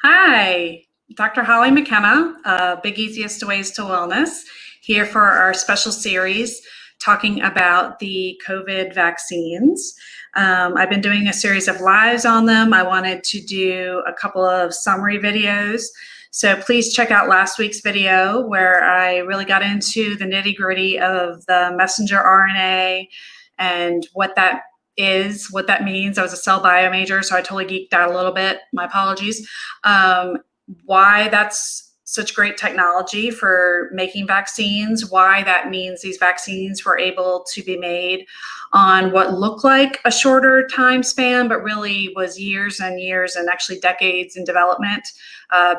Hi, Dr. Holly MacKenna, Big Easiest Ways to Wellness, here for our special series talking about the COVID vaccines. I've been doing a series of lives on them. I wanted to do a couple of summary videos. So please check out last week's video where I really got into the nitty-gritty of the messenger RNA and what that is, what that means. I was a cell bio major, so I totally geeked out a little bit. My apologies. Why that's such great technology for making vaccines, why that means these vaccines were able to be made on what looked like a shorter time span, but really was years and years and actually decades in development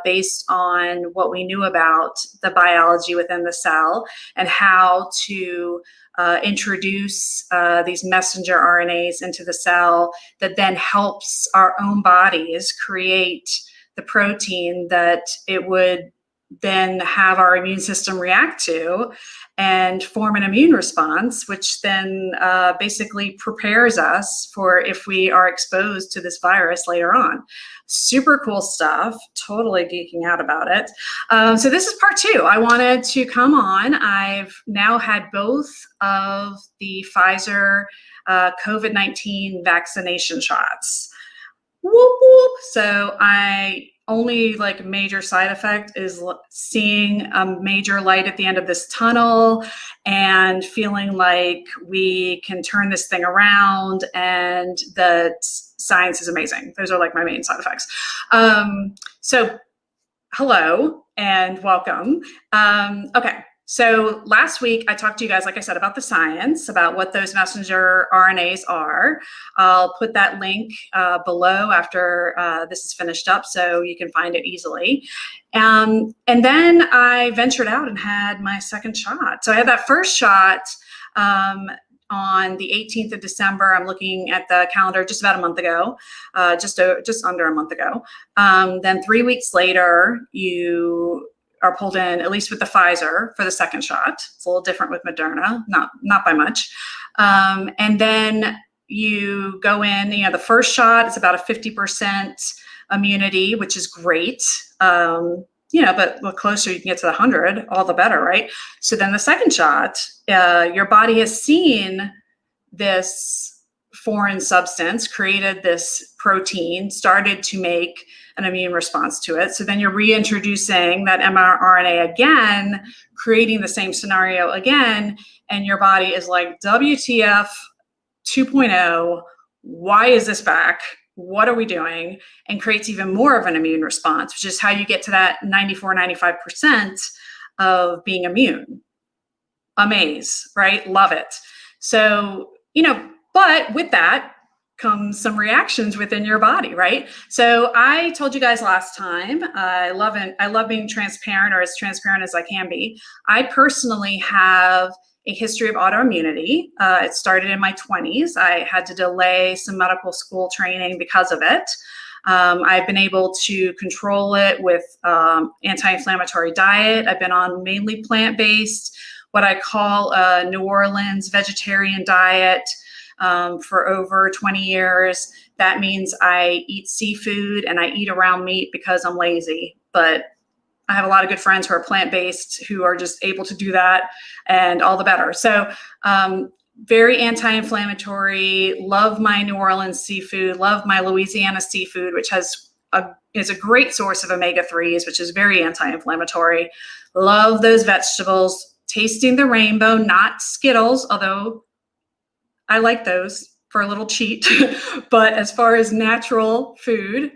based on what we knew about the biology within the cell and how to introduce these messenger RNAs into the cell that then helps our own bodies create the protein that it would then have our immune system react to and form an immune response, which then basically prepares us for if we are exposed to this virus later on. Super cool stuff, totally geeking out about it. So this is part two. I wanted to come on. I've now had both of the Pfizer COVID-19 vaccination shots. Whoop, whoop. So I only major side effect is seeing a major light at the end of this tunnel and feeling like we can turn this thing around, and the science is amazing. Those are like my main side effects. So hello and welcome. Okay. So last week I talked to you guys, like I said, about the science, about what those messenger RNAs are. I'll put that link below after this is finished up so you can find it easily. And then I ventured out and had my second shot. So I had that first shot on the 18th of December. I'm looking at the calendar just about a month ago, just under a month ago. Then 3 weeks later, you are pulled in, at least with the Pfizer, for the second shot. It's a little different with Moderna, not by much. And then you go in, the first shot is about a 50% immunity, which is great. But the closer you can get to the 100, all the better, right? So then the second shot, your body has seen this foreign substance, created this protein, started to make an immune response to it. So then you're reintroducing that mRNA again, creating the same scenario again, and your body is like, WTF 2.0, why is this back? What are we doing? And creates even more of an immune response, which is how you get to that 94, 95% of being immune. Amaze, right? Love it. So, but with that comes some reactions within your body, right? So I told you guys last time, I love being transparent, or as transparent as I can be. I personally have a history of autoimmunity. It started in my 20s. I had to delay some medical school training because of it. I've been able to control it with anti-inflammatory diet. I've been on mainly plant-based, what I call a New Orleans vegetarian diet for over 20 years. That means I eat seafood and I eat around meat because I'm lazy. But I have a lot of good friends who are plant-based who are just able to do that, and all the better. So very anti-inflammatory, love my New Orleans seafood, love my Louisiana seafood, which is a great source of omega-3s, which is very anti-inflammatory. Love those vegetables, tasting the rainbow, not Skittles, although I like those for a little cheat. But as far as natural food,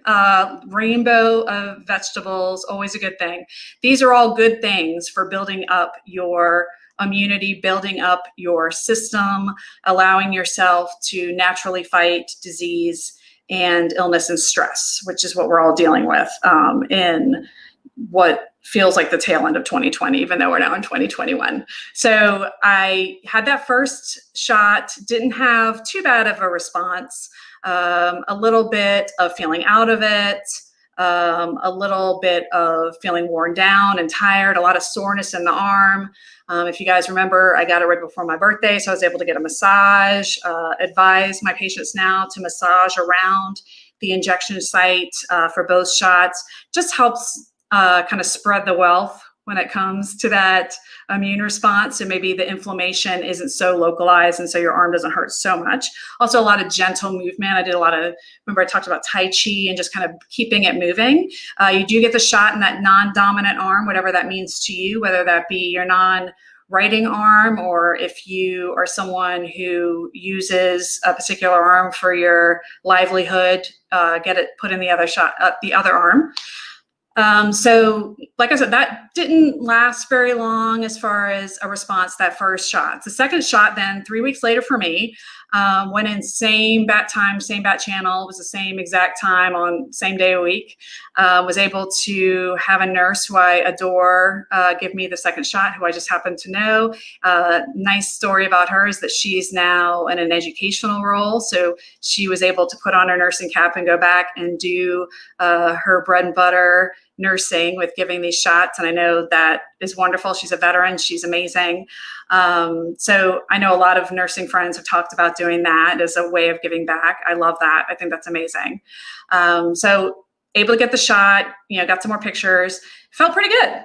rainbow of vegetables, always a good thing. These are all good things for building up your immunity, building up your system, allowing yourself to naturally fight disease and illness and stress, which is what we're all dealing with in what feels like the tail end of 2020, even though we're now in 2021. So I had that first shot, didn't have too bad of a response, a little bit of feeling out of it, a little bit of feeling worn down and tired, a lot of soreness in the arm. If you guys remember, I got it right before my birthday, so I was able to get a massage. Advise my patients now to massage around the injection site for both shots. Just helps kind of spread the wealth when it comes to that immune response. So maybe the inflammation isn't so localized, and so your arm doesn't hurt so much. Also, a lot of gentle movement. I did a lot of, remember I talked about Tai Chi and just kind of keeping it moving. You do get the shot in that non-dominant arm, whatever that means to you, whether that be your non-writing arm, or if you are someone who uses a particular arm for your livelihood, get it put in the other shot, the other arm. So like I said, that didn't last very long as far as a response, that first shot. The second shot then, 3 weeks later for me, went in same bat time, same bat channel. It was the same exact time on same day a week. Was able to have a nurse who I adore give me the second shot, who I just happen to know. Nice story about her is that she's now in an educational role. So she was able to put on her nursing cap and go back and do her bread and butter nursing with giving these shots. And I know that is wonderful. She's a veteran. She's amazing. So I know a lot of nursing friends have talked about doing that as a way of giving back. I love that. I think that's amazing. So able to get the shot, got some more pictures, felt pretty good.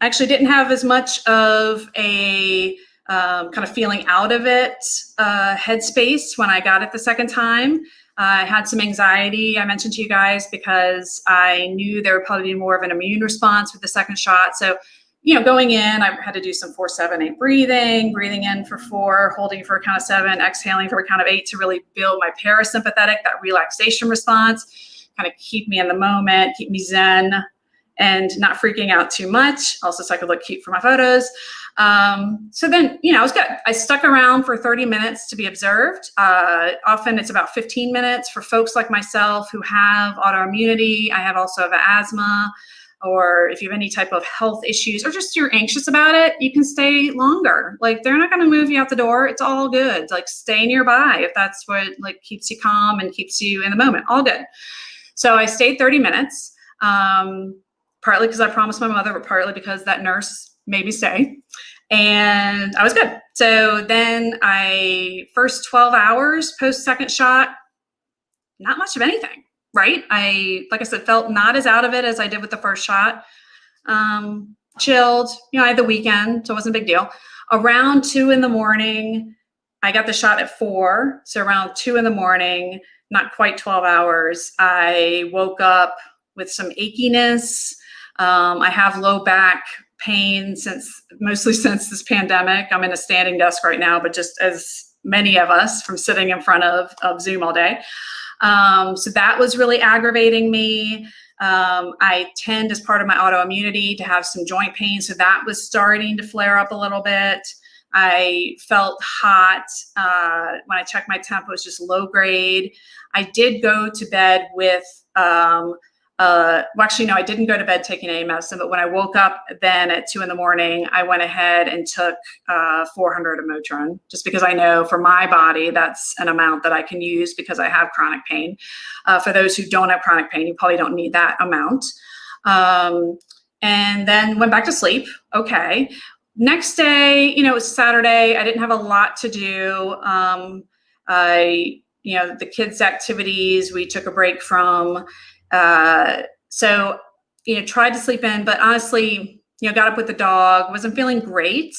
I actually didn't have as much of a kind of feeling out of it headspace when I got it the second time. I had some anxiety, I mentioned to you guys, because I knew there would probably be more of an immune response with the second shot. So, going in, I had to do some 4-7-8 breathing in for 4, holding for a count of 7, exhaling for a count of 8 to really build my parasympathetic, that relaxation response, kind of keep me in the moment, keep me zen and not freaking out too much. Also, so I could look cute for my photos. So then, it was good. I stuck around for 30 minutes to be observed. Often it's about 15 minutes for folks like myself who have autoimmunity. I have also have asthma, or if you have any type of health issues or just you're anxious about it, you can stay longer. Like, they're not going to move you out the door. It's all good. Like, stay nearby if that's what keeps you calm and keeps you in the moment. All good. So I stayed 30 minutes, partly because I promised my mother, but partly because that nurse made me stay. And I was good. So then first 12 hours post second shot, not much of anything, right? Like I said, felt not as out of it as I did with the first shot. Chilled, I had the weekend, so it wasn't a big deal. Around 2 a.m, I got the shot at 4. So around 2 a.m, not quite 12 hours, I woke up with some achiness. I have low back pain mostly since this pandemic. I'm in a standing desk right now, but just as many of us from sitting in front of Zoom all day. So that was really aggravating me. I tend, as part of my autoimmunity, to have some joint pain. So that was starting to flare up a little bit. I felt hot. When I checked my temp, it was just low grade. I did go to bed with, actually, no, I didn't go to bed taking any medicine, but when I woke up then at 2 a.m, I went ahead and took 400 of Motrin, just because I know for my body, that's an amount that I can use because I have chronic pain. For those who don't have chronic pain, you probably don't need that amount. And then went back to sleep. Okay. Next day, it was Saturday. I didn't have a lot to do. The kids' activities, we took a break from. So, tried to sleep in, but honestly, got up with the dog, wasn't feeling great.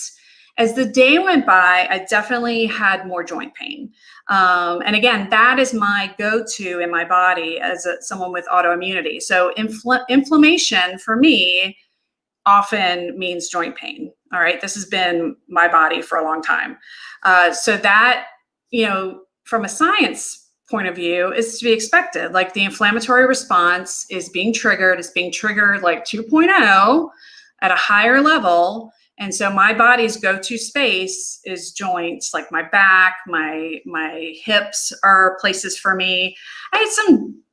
As the day went by, I definitely had more joint pain. And again, that is my go-to in my body as someone with autoimmunity. So inflammation for me often means joint pain. All right. This has been my body for a long time. So that, from a science point of view, is to be expected. Like, the inflammatory response is being triggered. It's being triggered like 2.0 at a higher level. And so my body's go-to space is joints, like my back, my hips are places for me. I had some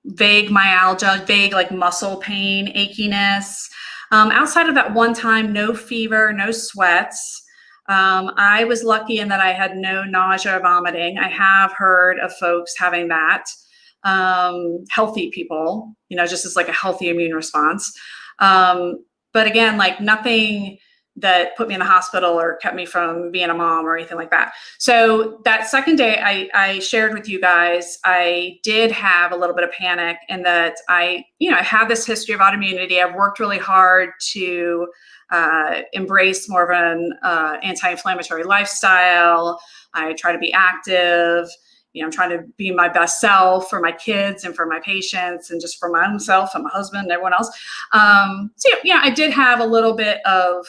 vague myalgia, vague muscle pain, achiness. Outside of that one time, no fever, no sweats. I was lucky in that I had no nausea or vomiting. I have heard of folks having that. Healthy people, just as a healthy immune response. But again, nothing that put me in the hospital or kept me from being a mom or anything like that. So that second day I shared with you guys, I did have a little bit of panic in that I have this history of autoimmunity. I've worked really hard to embrace more of an anti-inflammatory lifestyle. I try to be active. I'm trying to be my best self for my kids and for my patients and just for my own self and my husband and everyone else. So I did have a little bit of,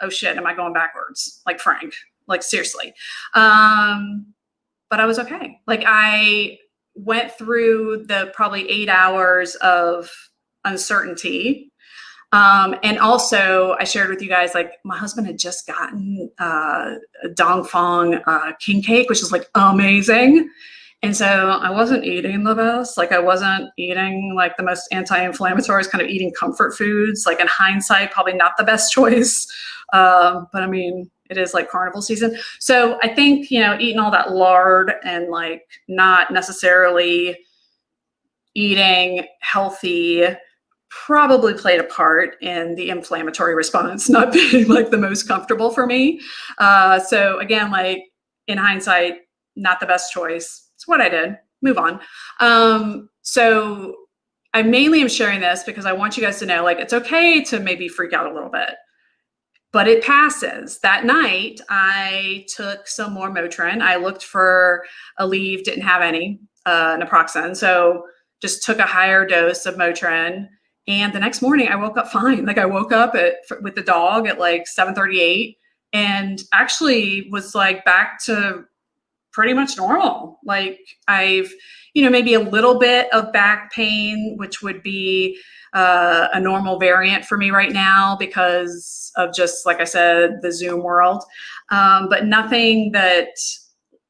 oh shit, am I going backwards? Like Frank, like seriously. But I was okay. Like I went through the probably 8 hours of uncertainty. And also I shared with you guys, like my husband had just gotten a Dongfang king cake, which is like amazing. And so I wasn't eating the best. Like I wasn't eating like the most anti-inflammatory. I was kind of eating comfort foods. Like in hindsight, probably not the best choice. But I mean, it is like carnival season. So I think, eating all that lard and like not necessarily eating healthy probably played a part in the inflammatory response not being like the most comfortable for me. So again, like in hindsight, not the best choice. It's what I did. Move on. So I mainly am sharing this because I want you guys to know, like, it's okay to maybe freak out a little bit, but it passes. That night, I took some more Motrin. I looked for Aleve, didn't have any naproxen. So just took a higher dose of Motrin. And the next morning I woke up fine. Like I woke up with the dog at like 7:38 and actually was like back to pretty much normal. Like I've, maybe a little bit of back pain, which would be a normal variant for me right now because of just, like I said, the Zoom world. But nothing that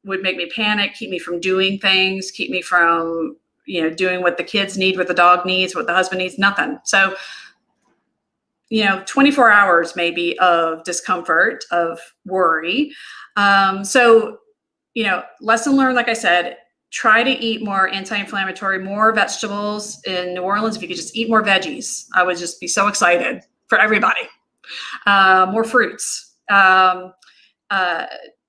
would make me panic, keep me from doing things, keep me from doing what the kids need, what the dog needs, what the husband needs, nothing. So, 24 hours maybe of discomfort, of worry. So, lesson learned, like I said, try to eat more anti-inflammatory, more vegetables in New Orleans. If you could just eat more veggies, I would just be so excited for everybody. More fruits.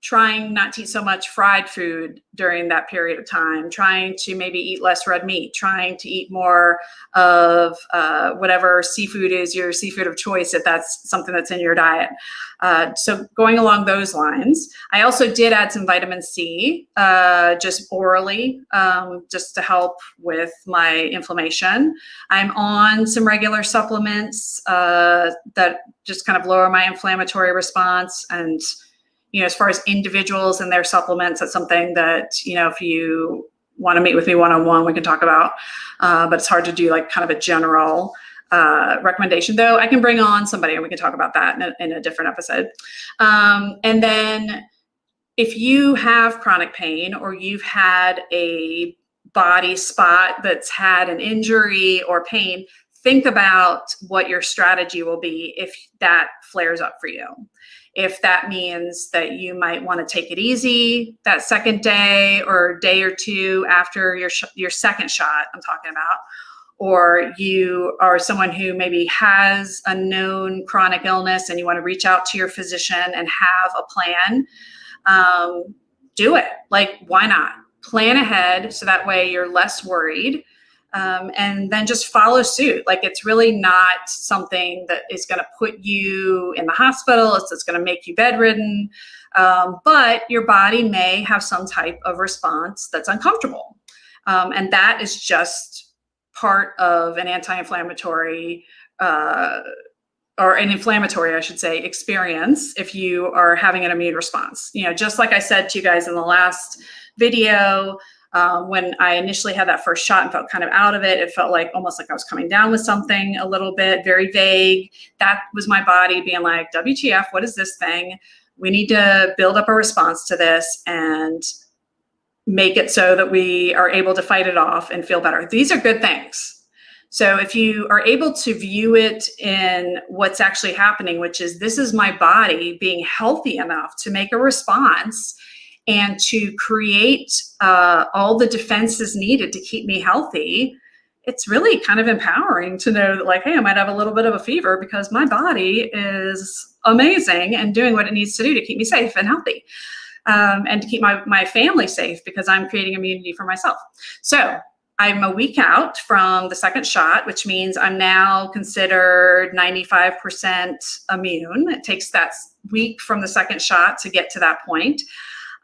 Trying not to eat so much fried food during that period of time, trying to maybe eat less red meat, trying to eat more of whatever seafood is your seafood of choice, if that's something that's in your diet. So going along those lines, I also did add some vitamin C, just orally, just to help with my inflammation. I'm on some regular supplements that just kind of lower my inflammatory response. And as far as individuals and their supplements, that's something that, if you want to meet with me one-on-one, we can talk about, but it's hard to do like kind of a general recommendation, though I can bring on somebody and we can talk about that in a different episode. And then if you have chronic pain or you've had a body spot that's had an injury or pain, think about what your strategy will be if that flares up for you. If that means that you might want to take it easy that second day or day or two after your second shot, I'm talking about, or you are someone who maybe has a known chronic illness and you want to reach out to your physician and have a plan, do it. Like, why not? Plan ahead so that way you're less worried. And then just follow suit. Like, it's really not something that is going to put you in the hospital. It's going to make you bedridden. But your body may have some type of response that's uncomfortable. And that is just part of an anti-inflammatory, or an inflammatory, I should say, experience if you are having an immune response. Just like I said to you guys in the last video, when I initially had that first shot and felt kind of out of it, it felt like almost like I was coming down with something a little bit, very vague. That was my body being like, WTF, what is this thing? We need to build up a response to this and make it so that we are able to fight it off and feel better. These are good things. So if you are able to view it in what's actually happening, which is this is my body being healthy enough to make a response and to create all the defenses needed to keep me healthy, it's really kind of empowering to know that, like, hey, I might have a little bit of a fever because my body is amazing and doing what it needs to do to keep me safe and healthy, and to keep my family safe because I'm creating immunity for myself. So I'm a week out from the second shot, which means I'm now considered 95% immune. It takes that week from the second shot to get to that point.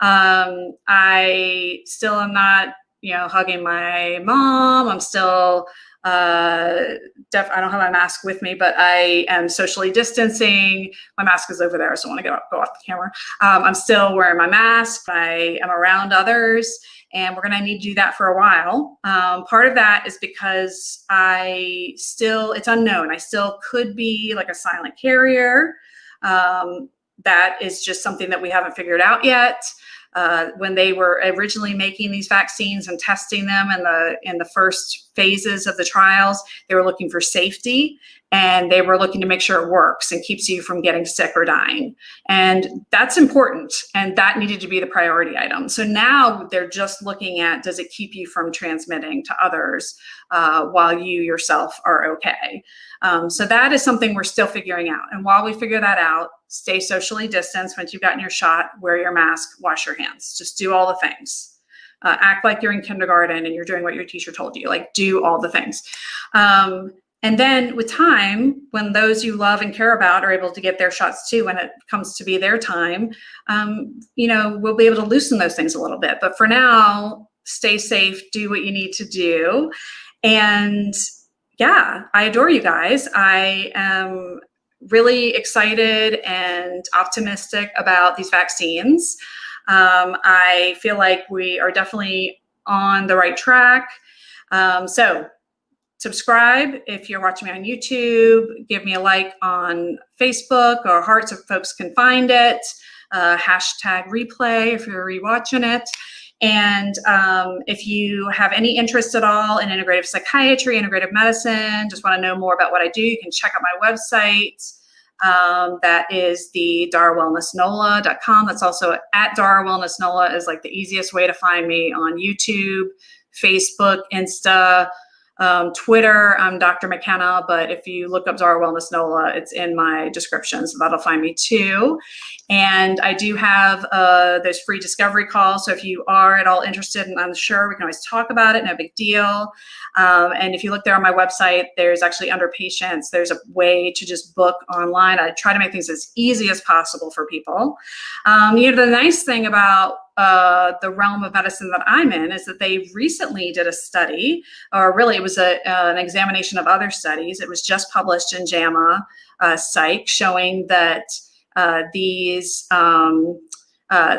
I still am not, hugging my mom. I'm still, I don't have my mask with me, but I am socially distancing. My mask is over there, so I want to go off the camera. I'm still wearing my mask. I am around others, and we're going to need to do that for a while. Part of that is because it's unknown. I still could be like a silent carrier. That is just something that we haven't figured out yet. When they were originally making these vaccines and testing them in the first phases of the trials, they were looking for safety, and they were looking to make sure it works and keeps you from getting sick or dying. And that's important, and that needed to be the priority item. So now they're just looking at, does it keep you from transmitting to others while you yourself are okay? So that is something we're still figuring out. And while we figure that out, stay socially distanced. Once you've gotten your shot, wear your mask, wash your hands, just do all the things. Act like you're in kindergarten and you're doing what your teacher told you, like do all the things. And then with time, when those you love and care about are able to get their shots too, when it comes to be their time, we'll be able to loosen those things a little bit. But for now, stay safe, do what you need to do. And yeah, I adore you guys. I am really excited and optimistic about these vaccines. I feel like we are definitely on the right track. So subscribe if you're watching me on YouTube. Give me a like on Facebook or hearts if folks can find it. Hashtag replay if you're rewatching it. And if you have any interest at all in integrative psychiatry, integrative medicine, just want to know more about what I do, you can check out my website. That is the darawellnessnola.com. That's also at Dara Wellness Nola is like the easiest way to find me on YouTube, Facebook, Insta, Twitter. I'm Dr. MacKenna, but if you look up Dara Wellness Nola, it's in my description, so that'll find me too. And I do have those free discovery calls. So if you are at all interested and unsure, we can always talk about it. No big deal. And if you look there on my website, there's actually under patients, there's a way to just book online. I try to make things as easy as possible for people. The nice thing about the realm of medicine that I'm in is that they recently did a study, or really it was an examination of other studies. It was just published in JAMA Psych, showing that these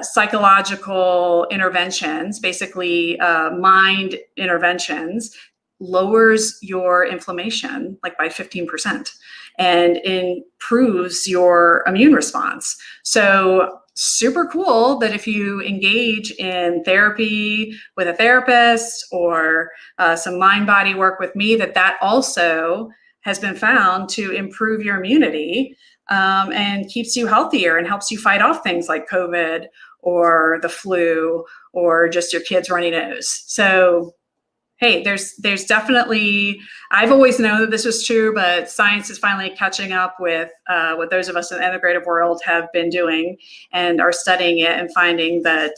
psychological interventions, basically mind interventions, lowers your inflammation like by 15% and improves your immune response. So super cool that if you engage in therapy with a therapist or some mind-body work with me, that also has been found to improve your immunity and keeps you healthier and helps you fight off things like COVID or the flu or just your kid's runny nose. So hey, there's definitely, I've always known that this was true, but science is finally catching up with what those of us in the integrative world have been doing and are studying it and finding that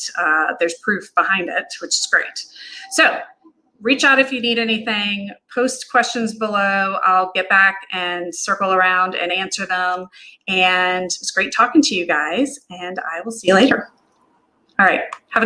there's proof behind it, which is great. So reach out if you need anything, post questions below. I'll get back and circle around and answer them. And it's great talking to you guys, and I will see you later. All right, have a good